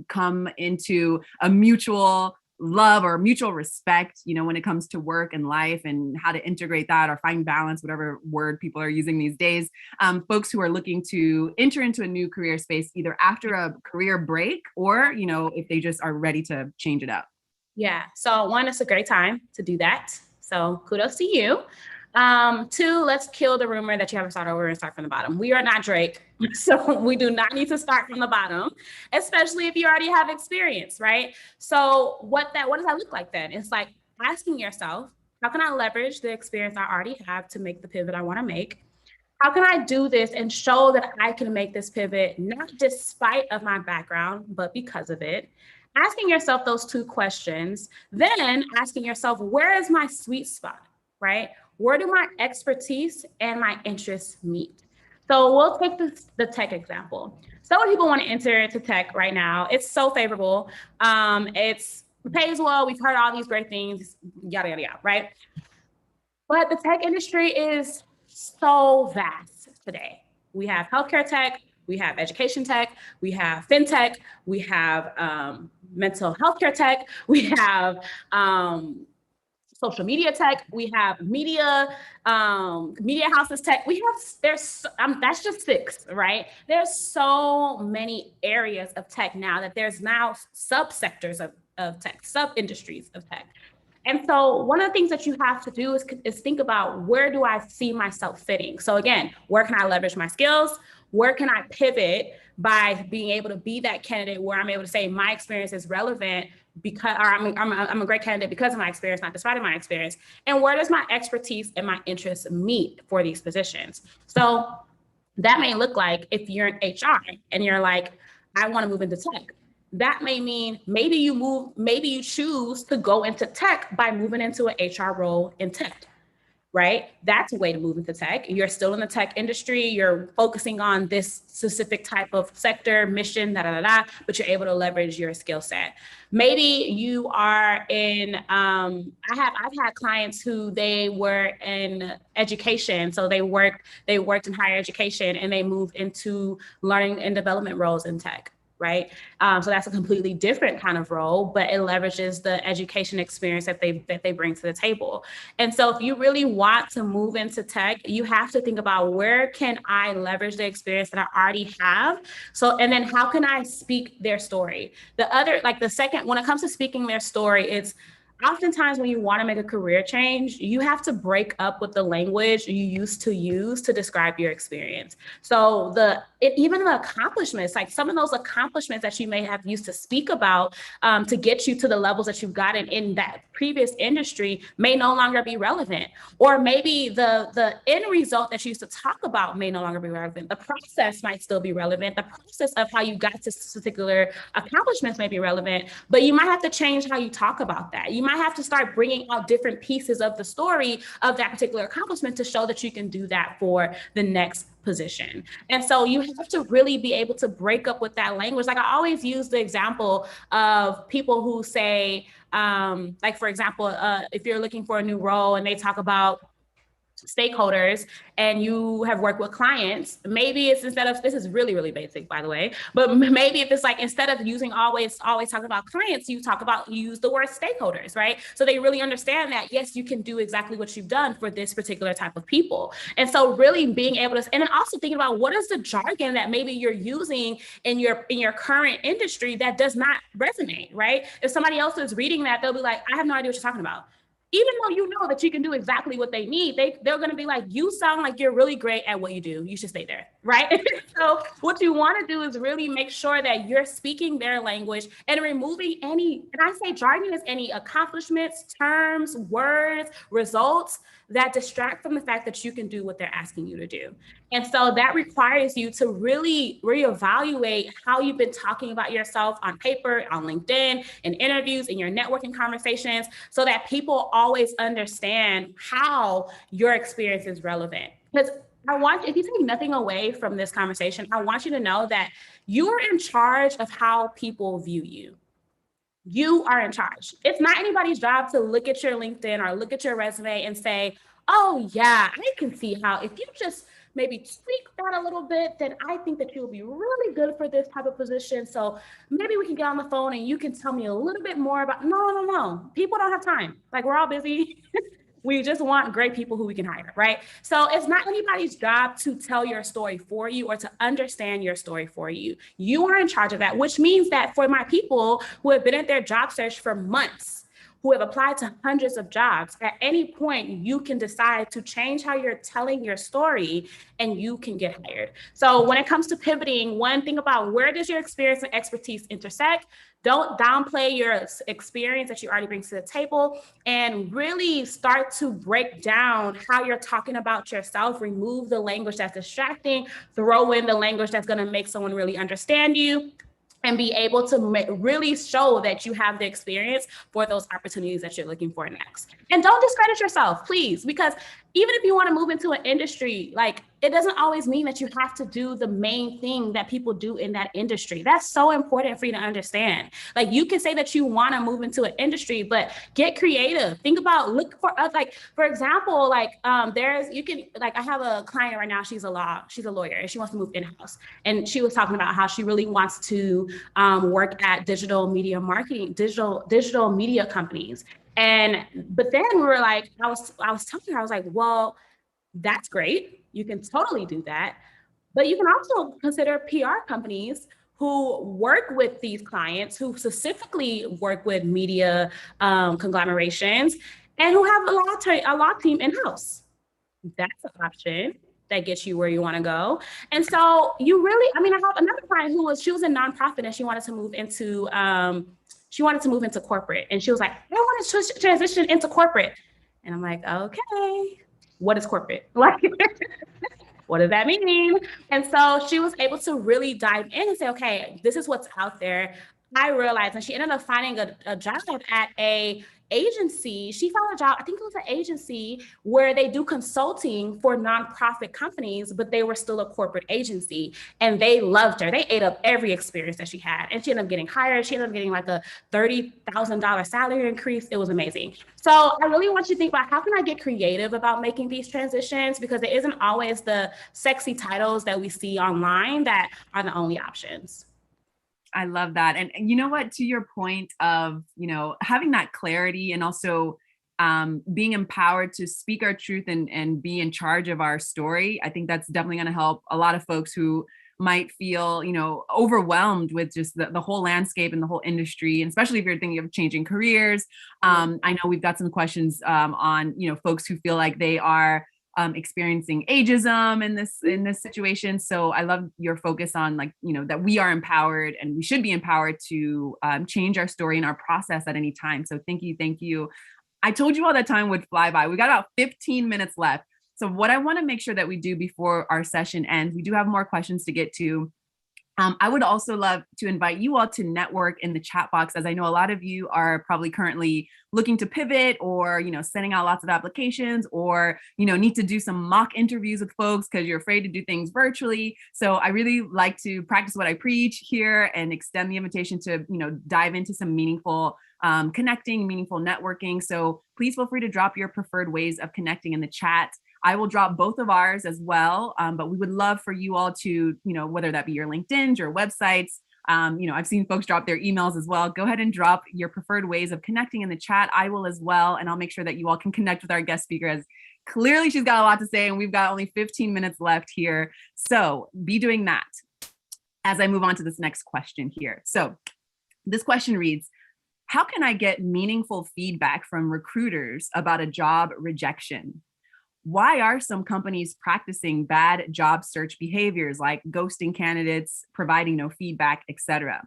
come into a mutual love or mutual respect, when it comes to work and life, and how to integrate that or find balance, whatever word people are using these days. Folks who are looking to enter into a new career space, either after a career break or, if they just are ready to change it up. Yeah. So one, it's a great time to do that. So kudos to you. Two, let's kill the rumor that you have to start over and start from the bottom. We are not Drake. So we do not need to start from the bottom, especially if you already have experience, right? So what does that look like then? It's like asking yourself, how can I leverage the experience I already have to make the pivot I want to make? How can I do this and show that I can make this pivot, not despite of my background, but because of it? Asking yourself those two questions, then asking yourself, where is my sweet spot, right? Where do my expertise and my interests meet? So we'll take the tech example. So many people want to enter into tech right now. It's so favorable. It pays well. We've heard all these great things, yada, yada, yada, right? But the tech industry is so vast today. We have healthcare tech, we have education tech, we have fintech, we have mental health care tech, we have social media tech, we have media houses tech. That's just 6, right? There's so many areas of tech now that there's now subsectors of tech, sub-industries of tech. And so one of the things that you have to do is think about, where do I see myself fitting? So again, where can I leverage my skills? Where can I pivot by being able to be that candidate where I'm able to say my experience is relevant because, or I'm a great candidate because of my experience, not despite of my experience. And where does my expertise and my interests meet for these positions? So that may look like, if you're in HR and you're like, I want to move into tech. That may mean maybe you choose to go into tech by moving into an HR role in tech, right? That's a way to move into tech. You're still in the tech industry. You're focusing on this specific type of sector, mission, but you're able to leverage your skill set. Maybe you are in, I've had clients who they were in education. So they worked in higher education and they moved into learning and development roles in tech. Right. So that's a completely different kind of role, but it leverages the education experience that they bring to the table. And so if you really want to move into tech, you have to think about, where can I leverage the experience that I already have? So, and then how can I speak their story? The second, when it comes to speaking their story, it's, oftentimes when you want to make a career change, you have to break up with the language you used to use to describe your experience. So even the accomplishments, like some of those accomplishments that you may have used to speak about to get you to the levels that you've gotten in that previous industry may no longer be relevant. Or maybe the end result that you used to talk about may no longer be relevant. The process might still be relevant. The process of how you got to particular accomplishments may be relevant, but you might have to change how you talk about that. You might have to start bringing out different pieces of the story of that particular accomplishment to show that you can do that for the next position. And so you have to really be able to break up with that language. Like I always use the example of people who say, like, for example, if you're looking for a new role and they talk about stakeholders and you have worked with clients, maybe it's instead of, this is really, really basic, by the way, but maybe if it's like, instead of using always talking about clients, you use the word stakeholders, right? So they really understand that, yes, you can do exactly what you've done for this particular type of people. And so really being able to, and then also thinking about what is the jargon that maybe you're using in your current industry that does not resonate, right? If somebody else is reading that, they'll be like, I have no idea what you're talking about. Even though you know that you can do exactly what they need, they're going to be like, you sound like you're really great at what you do. You should stay there, right? So what you want to do is really make sure that you're speaking their language and removing any, and I say jargon is any accomplishments, terms, words, results that distract from the fact that you can do what they're asking you to do. And so that requires you to really reevaluate how you've been talking about yourself on paper, on LinkedIn, in interviews, in your networking conversations, so that people always understand how your experience is relevant. Because if you take nothing away from this conversation, I want you to know that you are in charge of how people view you. You are in charge. It's not anybody's job to look at your LinkedIn or look at your resume and say, oh yeah, I can see how if you just maybe tweak that a little bit, then I think that you'll be really good for this type of position. So maybe we can get on the phone and you can tell me a little bit more about, no. People don't have time. Like, we're all busy. We just want great people who we can hire, right? So it's not anybody's job to tell your story for you or to understand your story for you. You are in charge of that, which means that for my people who have been at their job search for months, who have applied to hundreds of jobs, at any point, you can decide to change how you're telling your story and you can get hired. So when it comes to pivoting, one thing about where does your experience and expertise intersect? Don't downplay your experience that you already bring to the table, and really start to break down how you're talking about yourself. Remove the language that's distracting, throw in the language that's going to make someone really understand you, and be able to really show that you have the experience for those opportunities that you're looking for next. And don't discredit yourself, please, because even if you want to move into an industry, like, it doesn't always mean that you have to do the main thing that people do in that industry. That's so important for you to understand. Like, you can say that you want to move into an industry, but get creative. Think about, look for, like, for example, like, I have a client right now, she's a lawyer, and she wants to move in-house. And she was talking about how she really wants to work at digital media marketing, digital media companies. But then we were like, I was telling her, I was like, well, that's great. You can totally do that. But you can also consider PR companies who work with these clients, who specifically work with media conglomerations, and who have a law team in-house. That's an option that gets you where you want to go. And so I have another client she was in nonprofit and she wanted to move into corporate. And she was like, I want to transition into corporate. And I'm like, okay, what is corporate? Like, what does that mean? And so she was able to really dive in and say, okay, this is what's out there. I realized, and she ended up finding a job at a agency. She found a job, I think it was an agency where they do consulting for nonprofit companies, but they were still a corporate agency, and they loved her. They ate up every experience that she had, and she ended up getting hired. She ended up getting like a $30,000 salary increase. It was amazing. So I really want you to think about, how can I get creative about making these transitions? Because it isn't always the sexy titles that we see online that are the only options. I love that. And you know what, to your point of, having that clarity and also being empowered to speak our truth and be in charge of our story, I think that's definitely going to help a lot of folks who might feel, overwhelmed with just the whole landscape and the whole industry, and especially if you're thinking of changing careers. I know we've got some questions on, folks who feel like they are experiencing ageism in this situation. So I love your focus on that we are empowered and we should be empowered to change our story and our process at any time. So thank you. I told you all that time would fly by. We got about 15 minutes left. So what I want to make sure that we do before our session ends, we do have more questions to get to. I would also love to invite you all to network in the chat box, as I know a lot of you are probably currently looking to pivot or, sending out lots of applications or, need to do some mock interviews with folks because you're afraid to do things virtually. So I really like to practice what I preach here and extend the invitation to, dive into some meaningful connecting, meaningful networking. So please feel free to drop your preferred ways of connecting in the chat. I will drop both of ours as well, but we would love for you all to, whether that be your LinkedIn's, your websites, I've seen folks drop their emails as well. Go ahead and drop your preferred ways of connecting in the chat. I will as well, and I'll make sure that you all can connect with our guest speaker, as clearly she's got a lot to say and we've got only 15 minutes left here. So be doing that as I move on to this next question here. So this question reads, how can I get meaningful feedback from recruiters about a job rejection? Why are some companies practicing bad job search behaviors like ghosting candidates, providing no feedback, etc.?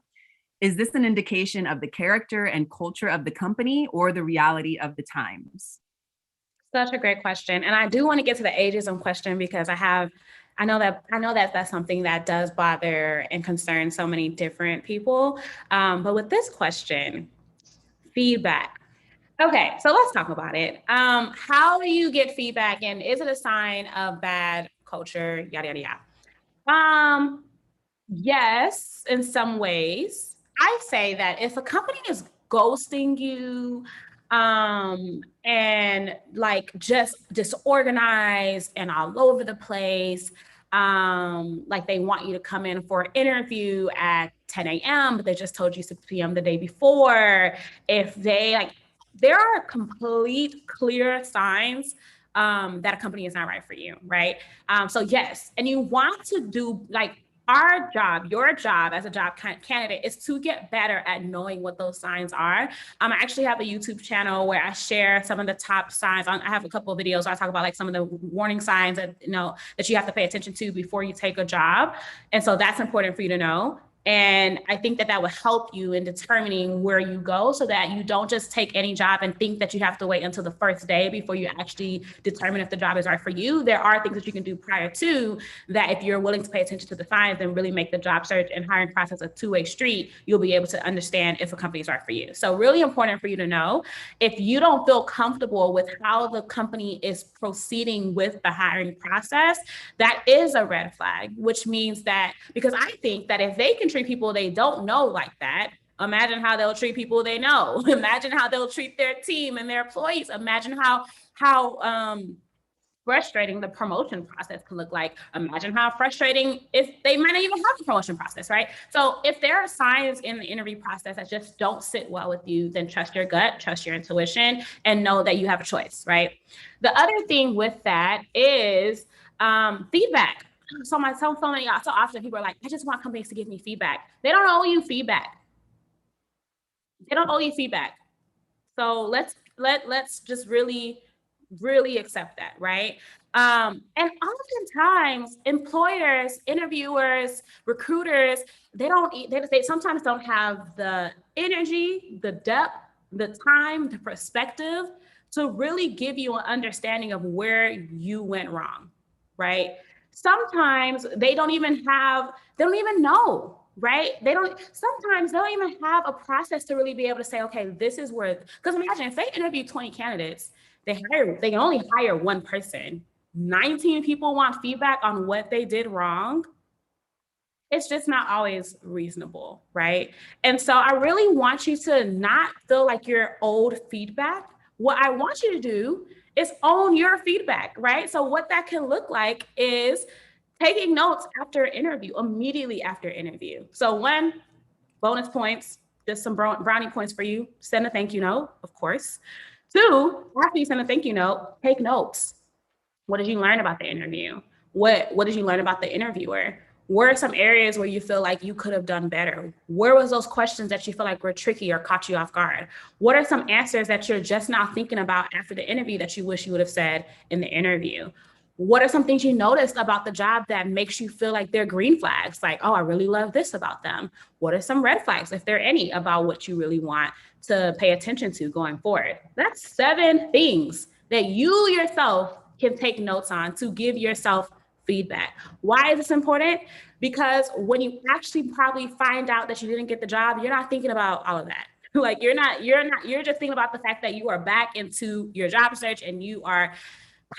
Is this an indication of the character and culture of the company or the reality of the times? Such a great question. And I do want to get to the ageism question because I know that that's something that does bother and concern so many different people. But with this question, feedback. Okay, so let's talk about it. How do you get feedback, and is it a sign of bad culture? Yada, yada, yada. Yes, in some ways. I say that if a company is ghosting you, and like just disorganized and all over the place, like they want you to come in for an interview at 10 a.m., but they just told you 6 p.m. the day before. If they there are complete clear signs that a company is not right for you, right? So yes, and you want to do our job, your job as a job candidate is to get better at knowing what those signs are. I actually have a YouTube channel where I share some of the top signs. I have a couple of videos where I talk about some of the warning signs that you have to pay attention to before you take a job. And so that's important for you to know. And I think that will help you in determining where you go so that you don't just take any job and think that you have to wait until the first day before you actually determine if the job is right for you. There are things that you can do prior to that. If you're willing to pay attention to the signs and really make the job search and hiring process a two-way street, you'll be able to understand if a company is right for you. So really important for you to know. If you don't feel comfortable with how the company is proceeding with the hiring process, that is a red flag, which means that, because I think that if they can treat people they don't know like that, imagine how they'll treat people they know. Imagine how they'll treat their team and their employees. Imagine how frustrating the promotion process can look like. Imagine how frustrating if they might not even have a promotion process, right? So if there are signs in the interview process that just don't sit well with you, then trust your gut, trust your intuition, and know that you have a choice, right? The other thing with that is feedback. So often people are like, I just want companies to give me feedback. They don't owe you feedback. They don't owe you feedback. So let's just really accept that, right? And oftentimes employers, interviewers, recruiters, they sometimes don't have the energy, the depth, the time, the perspective to really give you an understanding of where you went wrong, right? Sometimes they don't even know, right? Sometimes they don't even have a process to really be able to say, okay, this is where, because imagine if they interview 20 candidates, they can only hire one person. 19 people want feedback on what they did wrong. It's just not always reasonable, right? And so I really want you to not feel like you're owed feedback. What I want you to do is own your feedback, right? So what that can look like is taking notes after an interview, immediately after interview. So one, bonus points, just some brownie points for you. Send a thank you note, of course. Two, after you send a thank you note, take notes. What did you learn about the interview? What did you learn about the interviewer? Where are some areas where you feel like you could have done better? Where was those questions that you feel like were tricky or caught you off guard? What are some answers that you're just now thinking about after the interview that you wish you would have said in the interview? What are some things you noticed about the job that makes you feel like they're green flags? Like, oh, I really love this about them. What are some red flags, if there are any, about what you really want to pay attention to going forward? That's 7 things that you yourself can take notes on to give yourself feedback. Why is this important? Because when you actually probably find out that you didn't get the job, you're not thinking about all of that. Like you're just thinking about the fact that you are back into your job search and you are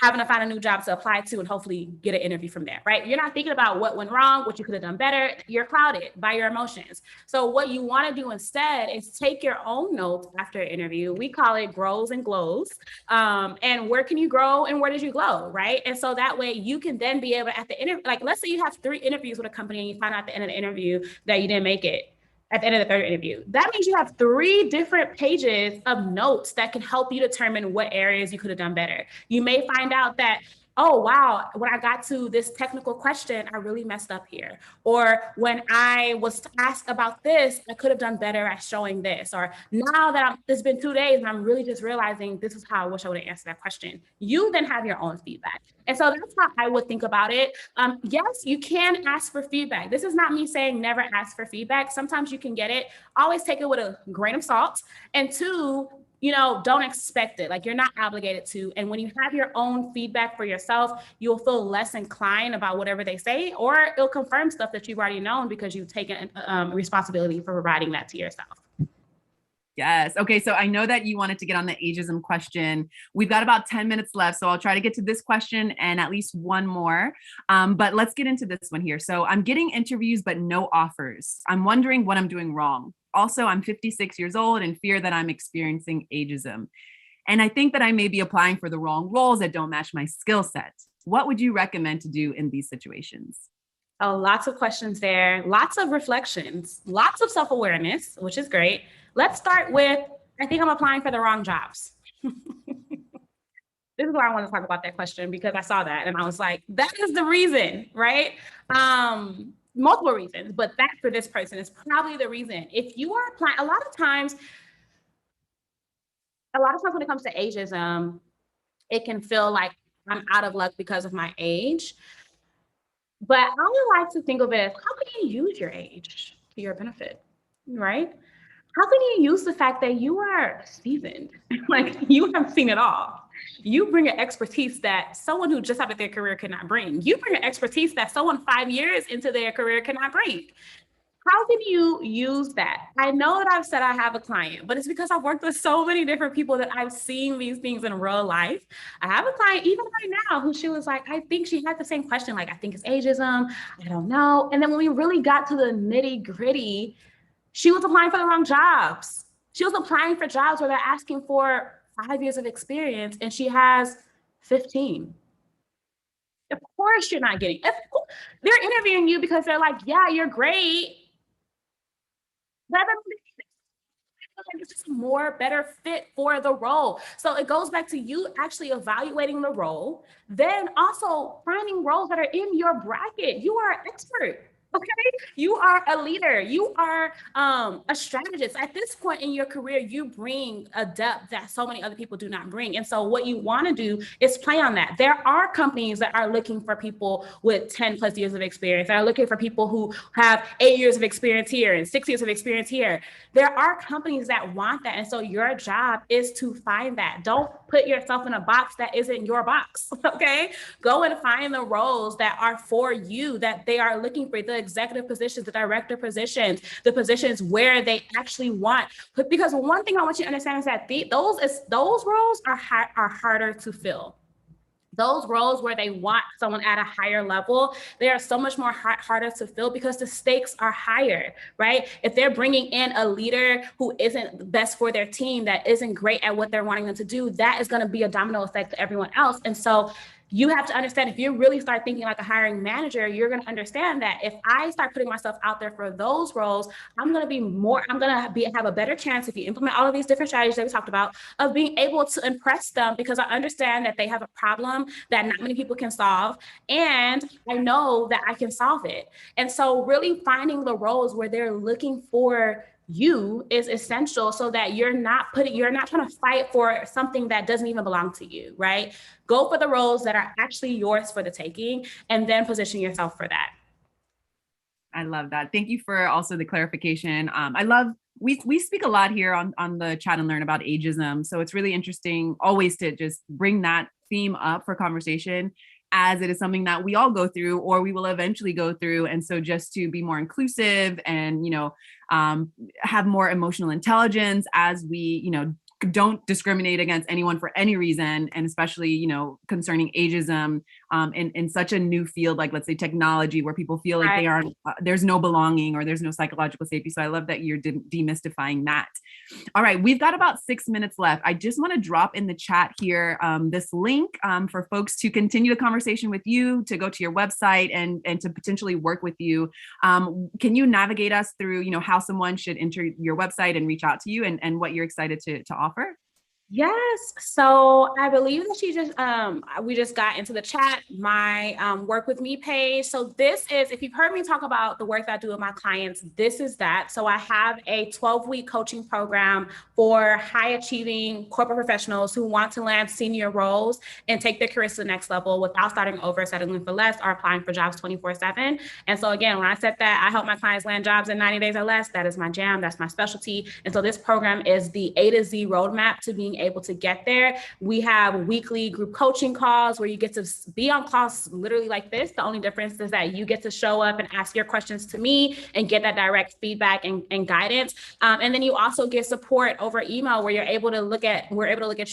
having to find a new job to apply to and hopefully get an interview from there, right? You're not thinking about what went wrong, what you could have done better. You're clouded by your emotions. So what you want to do instead is take your own notes after an interview. We call it grows and glows. And where can you grow and where did you glow, right? And so that way you can then be able to, at the interview, like let's say you have 3 interviews with a company and you find out at the end of the interview that you didn't make it. At the end of the 3rd interview. That means you have 3 different pages of notes that can help you determine what areas you could have done better. You may find out that, oh, wow, when I got to this technical question, I really messed up here. Or when I was asked about this, I could have done better at showing this. Or now that it's been 2 days and I'm really just realizing this is how I wish I would have answered that question. You then have your own feedback. And so that's how I would think about it. Yes, you can ask for feedback. This is not me saying never ask for feedback. Sometimes you can get it. Always take it with a grain of salt. And 2, don't expect it. Like you're not obligated to. And when you have your own feedback for yourself, you'll feel less inclined about whatever they say, or it'll confirm stuff that you've already known because you've taken responsibility for providing that to yourself. Yes. Okay. So I know that you wanted to get on the ageism question. We've got about 10 minutes left. So I'll try to get to this question and at least one more. But let's get into this one here. So I'm getting interviews, but no offers. I'm wondering what I'm doing wrong. Also, I'm 56 years old and fear that I'm experiencing ageism. And I think that I may be applying for the wrong roles that don't match my skill set. What would you recommend to do in these situations? Oh, lots of questions there, lots of reflections, lots of self-awareness, which is great. Let's start with, I think I'm applying for the wrong jobs. This is why I want to talk about that question, because I saw that and I was like, that is the reason, right? Multiple reasons, but that for this person is probably the reason. If you are applying, a lot of times when it comes to ageism, it can feel like I'm out of luck because of my age. But I would like to think of it as, how can you use your age to your benefit, right? How can you use the fact that you are seasoned? Like you have seen it all. You bring an expertise that someone who just started their career cannot bring. You bring an expertise that someone 5 years into their career cannot bring. How can you use that? I know that I've said I have a client, but it's because I've worked with so many different people that I've seen these things in real life. I have a client even right now who she was like, I think she had the same question. Like, I think it's ageism. I don't know. And then when we really got to the nitty gritty, she was applying for the wrong jobs. She was applying for jobs where they're asking for 5 years of experience and she has 15. Of course you're not getting it. They're interviewing you because they're like, yeah, you're great. It's just a more better fit for the role. So it goes back to you actually evaluating the role, then also finding roles that are in your bracket. You are an expert. Okay, you are a leader. You are a strategist. At this point in your career, you bring a depth that so many other people do not bring. And so what you want to do is play on that. There are companies that are looking for people with 10 plus years of experience. That are looking for people who have 8 years of experience here and 6 years of experience here. There are companies that want that. And so your job is to find that. Don't put yourself in a box that isn't your box. Okay, go and find the roles that are for you, that they are looking for, the executive positions, the director positions, the positions where they actually want. Because one thing I want you to understand is that those roles are harder to fill. Those roles where they want someone at a higher level, they are so much more harder to fill because the stakes are higher, right? If they're bringing in a leader who isn't best for their team, that isn't great at what they're wanting them to do, that is going to be a domino effect to everyone else. And so you have to understand, if you really start thinking like a hiring manager, you're going to understand that if I start putting myself out there for those roles, I'm going to have a better chance, if you implement all of these different strategies that we talked about, of being able to impress them, because I understand that they have a problem that not many people can solve. And I know that I can solve it. And so really finding the roles where they're looking for you is essential, so that you're not trying to fight for something that doesn't even belong to you, right? Go for the roles that are actually yours for the taking, and then position yourself for that. I love that. Thank you for also the clarification. I love, we speak a lot here on the Chat and Learn about ageism. So it's really interesting always to just bring that theme up for conversation, as it is something that we all go through, or we will eventually go through. And so just to be more inclusive and, have more emotional intelligence as we, don't discriminate against anyone for any reason, and especially, concerning ageism, in such a new field, like let's say technology, where people feel like they aren't, there's no belonging or there's no psychological safety. So I love that you're demystifying that. All right, we've got about 6 minutes left. I just want to drop in the chat here this link for folks to continue the conversation with you, to go to your website and to potentially work with you. Can you navigate us through, how someone should enter your website and reach out to you, and what you're excited to offer? Yes. So I believe that we just got into the chat, my work with me page. So this is, if you've heard me talk about the work that I do with my clients, this is that. So I have a 12-week coaching program for high achieving corporate professionals who want to land senior roles and take their careers to the next level without starting over, settling for less, or applying for jobs 24/7. And so again, when I said that I help my clients land jobs in 90 days or less, that is my jam. That's my specialty. And so this program is the A to Z roadmap to being able to get there. We have weekly group coaching calls where you get to be on calls literally like this. The only difference is that you get to show up and ask your questions to me and get that direct feedback and guidance. And then you also get support over email, where we're able to look at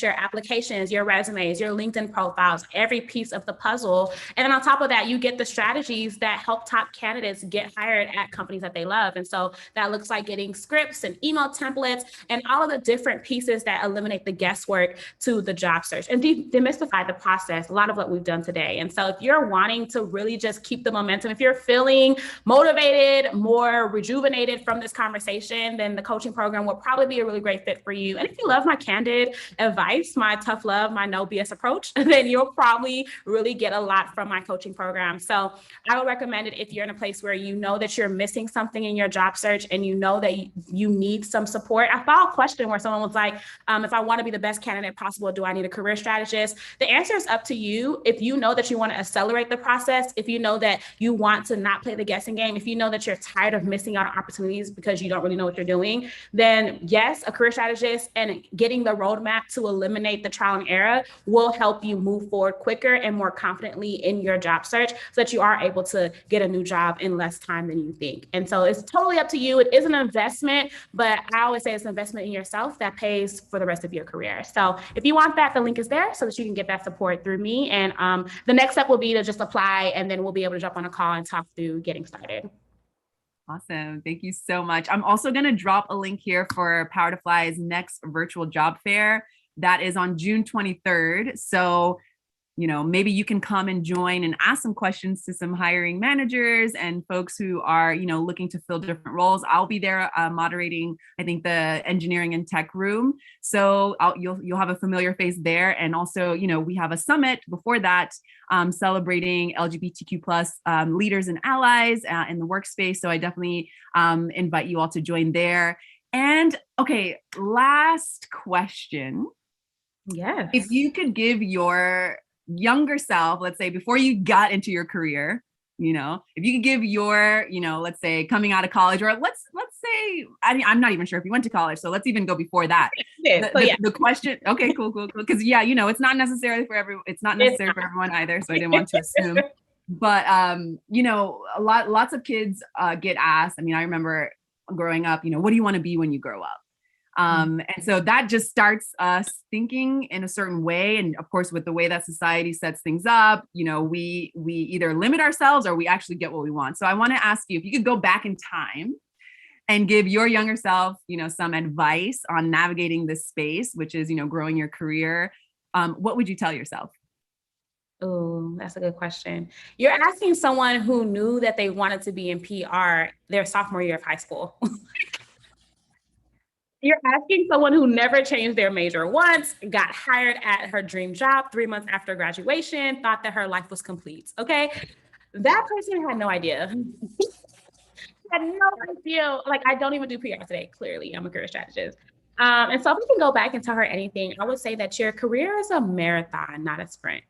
your applications, your resumes, your LinkedIn profiles, every piece of the puzzle. And then on top of that, you get the strategies that help top candidates get hired at companies that they love. And so that looks like getting scripts and email templates and all of the different pieces that eliminate the guesswork to the job search and demystify the process, a lot of what we've done today. And so if you're wanting to really just keep the momentum, if you're feeling motivated, more rejuvenated from this conversation, then the coaching program will probably be a really great fit for you. And if you love my candid advice, my tough love, my no BS approach, then you'll probably really get a lot from my coaching program. So I would recommend it if you're in a place where you know that you're missing something in your job search and you know that you need some support. I saw a question where someone was like, if I want to be the best candidate possible, do I need a career strategist? The answer is up to you. If you know that you want to accelerate the process, if you know that you want to not play the guessing game, if you know that you're tired of missing out on opportunities because you don't really know what you're doing, then yes, a career strategist and getting the roadmap to eliminate the trial and error will help you move forward quicker and more confidently in your job search, so that you are able to get a new job in less time than you think. And so it's totally up to you. It is an investment, but I always say it's an investment in yourself that pays for the rest of your career. So if you want that, the link is there so that you can get that support through me. And the next step will be to just apply, and then we'll be able to jump on a call and talk through getting started. Awesome. Thank you so much. I'm also going to drop a link here for Power to Fly's next virtual job fair. That is on June 23rd. So maybe you can come and join and ask some questions to some hiring managers and folks who are, looking to fill different roles. I'll be there moderating, I think, the engineering and tech room. So you'll have a familiar face there. And also, we have a summit before that, celebrating LGBTQ plus leaders and allies in the workspace. So I definitely invite you all to join there. And okay, last question. Yes. If you could give your younger self, let's say before you got into your career, if you could give your, let's say coming out of college, or let's say, I'm not even sure if you went to college. So let's even go before that. The question. Okay, cool. Cause it's not necessarily for everyone. It's not necessary for everyone either. So I didn't want to assume, but lots of kids get asked. I mean, I remember growing up, what do you want to be when you grow up? And so that just starts us thinking in a certain way. And of course, with the way that society sets things up, we either limit ourselves or we actually get what we want. So I want to ask you, if you could go back in time and give your younger self, some advice on navigating this space, which is, growing your career, what would you tell yourself? Oh, that's a good question. You're asking someone who knew that they wanted to be in PR their sophomore year of high school. You're asking someone who never changed their major once, got hired at her dream job 3 months after graduation, thought that her life was complete. Okay. That person had no idea. Had no idea. Like, I don't even do PR today. Clearly, I'm a career strategist. And so, if I can go back and tell her anything, I would say that your career is a marathon, not a sprint.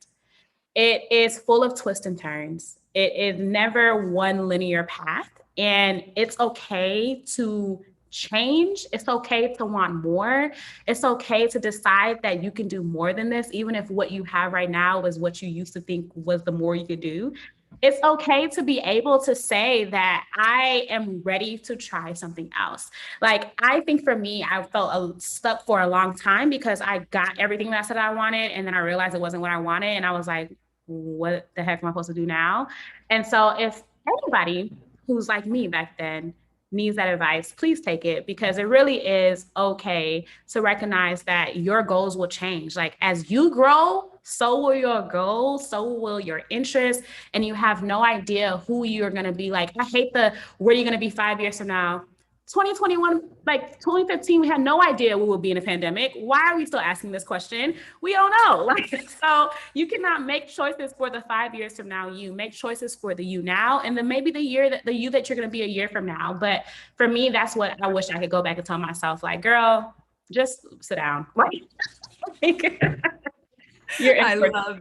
It is full of twists and turns. It is never one linear path. And it's okay to change. It's okay to want more. It's okay to decide that you can do more than this, even if what you have right now is what you used to think was the more you could do. It's okay to be able to say that I am ready to try something else. Like, I think for me, I felt stuck for a long time because I got everything that I said I wanted. And then I realized it wasn't what I wanted. And I was like, what the heck am I supposed to do now? And so if anybody who's like me back then needs that advice, please take it, because it really is okay to recognize that your goals will change. Like, as you grow, so will your goals, so will your interests, and you have no idea who you're going to be. Like, I hate the where you're going to be 5 years from now. 2021, like 2015, we had no idea we would be in a pandemic. Why are we still asking this question? We don't know. Like, so you cannot make choices for the 5 years from now. You make choices for the you now, and then maybe the you that you're going to be a year from now. But for me, that's what I wish I could go back and tell myself, like, girl, just sit down. Like, I love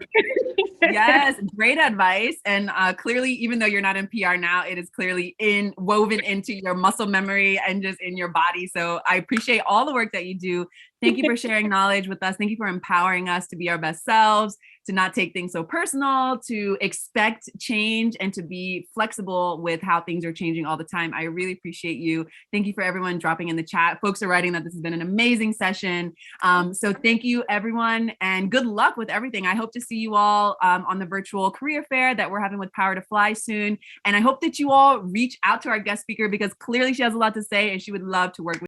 yes, great advice. And clearly, even though you're not in PR now, it is clearly woven into your muscle memory and just in your body. So I appreciate all the work that you do. Thank you for sharing knowledge with us. Thank you for empowering us to be our best selves, to not take things so personal, to expect change, and to be flexible with how things are changing all the time. I really appreciate you. Thank you for everyone dropping in the chat. Folks are writing that this has been an amazing session. So thank you, everyone, and good luck with everything. I hope to see you all on the virtual career fair that we're having with Power to Fly soon. And I hope that you all reach out to our guest speaker, because clearly she has a lot to say and she would love to work with